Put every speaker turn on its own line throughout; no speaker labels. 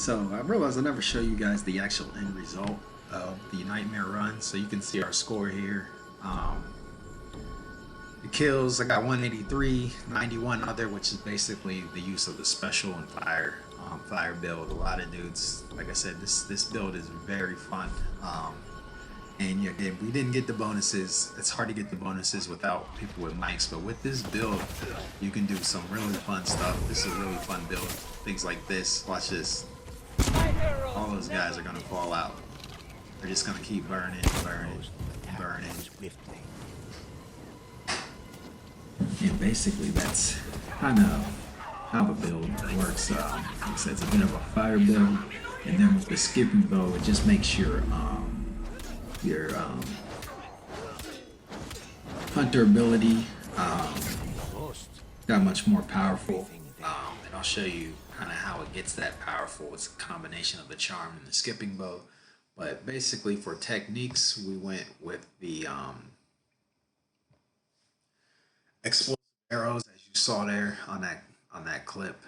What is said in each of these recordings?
So I realized I never show you guys the actual end result of the nightmare run. So you can see our score here. The kills, I got 183, 91 other, which is basically the use of the special and fire build. A lot of dudes, like I said, this build is very fun. And yeah, again, we didn't get the bonuses. It's hard to get the bonuses without people with mics, but with this build, you can do some really fun stuff. This is a really fun build. Things like this. Watch this. All those guys are gonna fall out. They're just gonna keep burning, burning, burning. And basically, that's kind of how the build works. Like I said, it's a bit of a fire build, and then with the skipping bow, it just makes your hunter ability got much more powerful. And I'll show you kind of how it gets that powerful. It's a combination of the charm and the skipping bow. But basically, for techniques, we went with the explosive arrows, as you saw there on that clip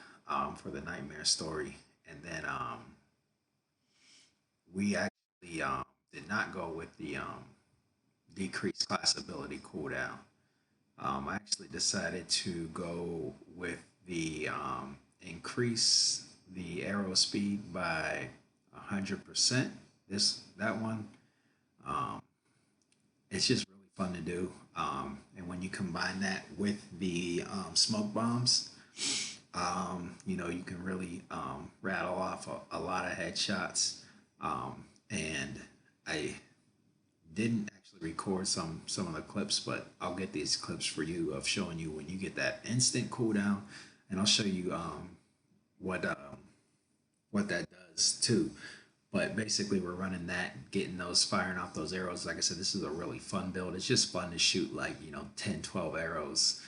for the nightmare story, and then we actually did not go with the decreased class ability cooldown. I actually decided to go with the increase the arrow speed by 100%. That one, um, it's just really fun to do. And when you combine that with the smoke bombs, you can really rattle off a lot of headshots. And I didn't actually record some of the clips, but I'll get these clips for you of showing you when you get that instant cooldown, and I'll show you what what that does too. But basically, we're running that, getting those, firing off those arrows. Like I said, this is a really fun build. It's just fun to shoot like 10, 12 arrows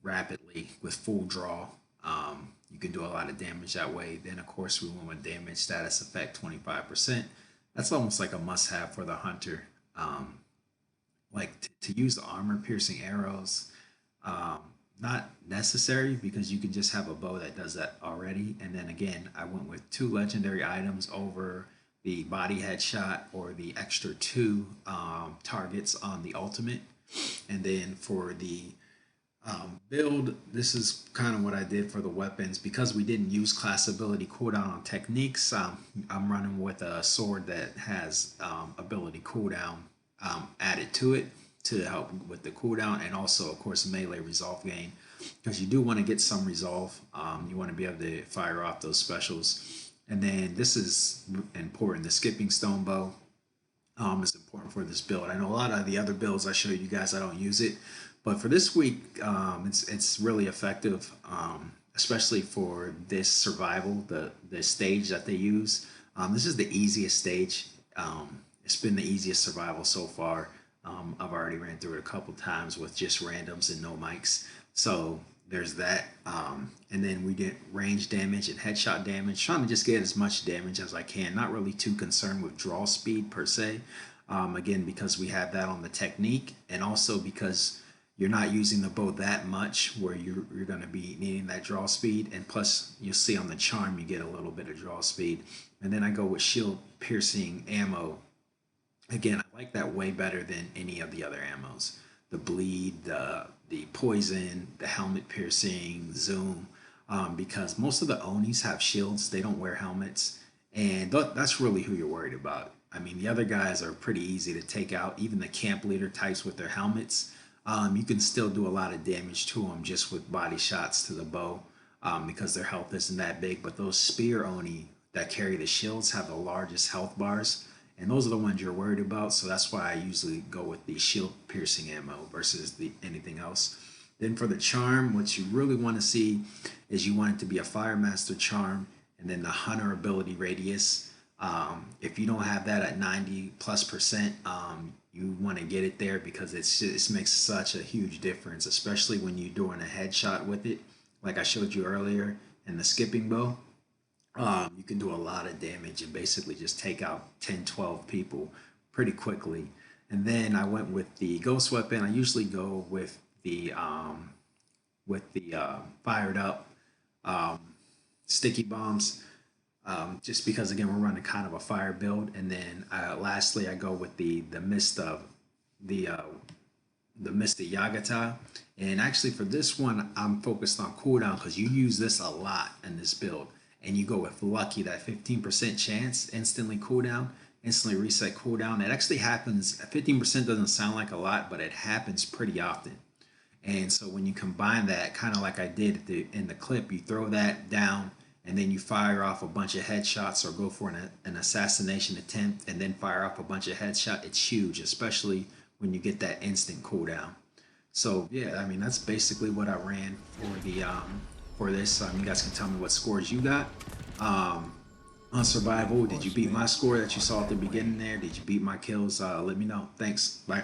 rapidly with full draw. You can do a lot of damage that way. Then, of course, we went with damage status effect 25%. That's almost like a must-have for the hunter. Like to use the armor piercing arrows, um, not necessary because you can just have a bow that does that already. And then again, I went with two legendary items over the body headshot or the extra two targets on the ultimate. And then for the build, this is kind of what I did for the weapons because we didn't use class ability cooldown on techniques. I'm running with a sword that has ability cooldown added to it to help with the cooldown, and also of course melee resolve gain, because you do want to get some resolve. You want to be able to fire off those specials. And then this is important, the skipping stone bow is important for this build. I know a lot of the other builds I show you guys, I don't use it, but for this week, it's really effective, especially for this survival, the stage that they use. This is the easiest stage. It's been the easiest survival so far. I've already ran through it a couple times with just randoms and no mics. So there's that. And then we get range damage and headshot damage, trying to just get as much damage as I can. Not really too concerned with draw speed per se. Again, because we have that on the technique, and also because you're not using the bow that much where you're going to be needing that draw speed. And plus, you'll see on the charm, you get a little bit of draw speed. And then I go with shield piercing ammo. Again, I like that way better than any of the other ammos. The bleed, the poison, the helmet piercing, zoom, because most of the Onis have shields. They don't wear helmets, and that's really who you're worried about. I mean, the other guys are pretty easy to take out. Even the camp leader types with their helmets, you can still do a lot of damage to them just with body shots to the bow, because their health isn't that big. But those spear Oni that carry the shields have the largest health bars, and those are the ones you're worried about. So that's why I usually go with the shield piercing ammo versus anything else. Then for the charm, what you really want to see is you want it to be a Fire Master charm, and then the hunter ability radius. If you don't have that at 90+%, you want to get it there, because it makes such a huge difference, especially when you're doing a headshot with it, like I showed you earlier in the skipping bow. You can do a lot of damage and basically just take out 10, 12 people pretty quickly. And then I went with the ghost weapon. I usually go with the fired up sticky bombs. just because again we're running kind of a fire build, and then lastly I go with the mist of the uh, the Mystic Yagata. And actually, for this one, I'm focused on cooldown because you use this a lot in this build. And you go with Lucky, that 15% chance, instantly cooldown, instantly reset cooldown. It actually happens, 15% doesn't sound like a lot, but it happens pretty often. And so when you combine that, kind of like I did in the clip, you throw that down and then you fire off a bunch of headshots or go for an assassination attempt and then fire off a bunch of headshots. It's huge, especially when you get that instant cooldown. So yeah, I mean that's basically what I ran for this. You guys can tell me what scores you got. Um, on survival, did you beat my score that you saw at the beginning there? Did you beat my kills? Let me know. Thanks. Bye.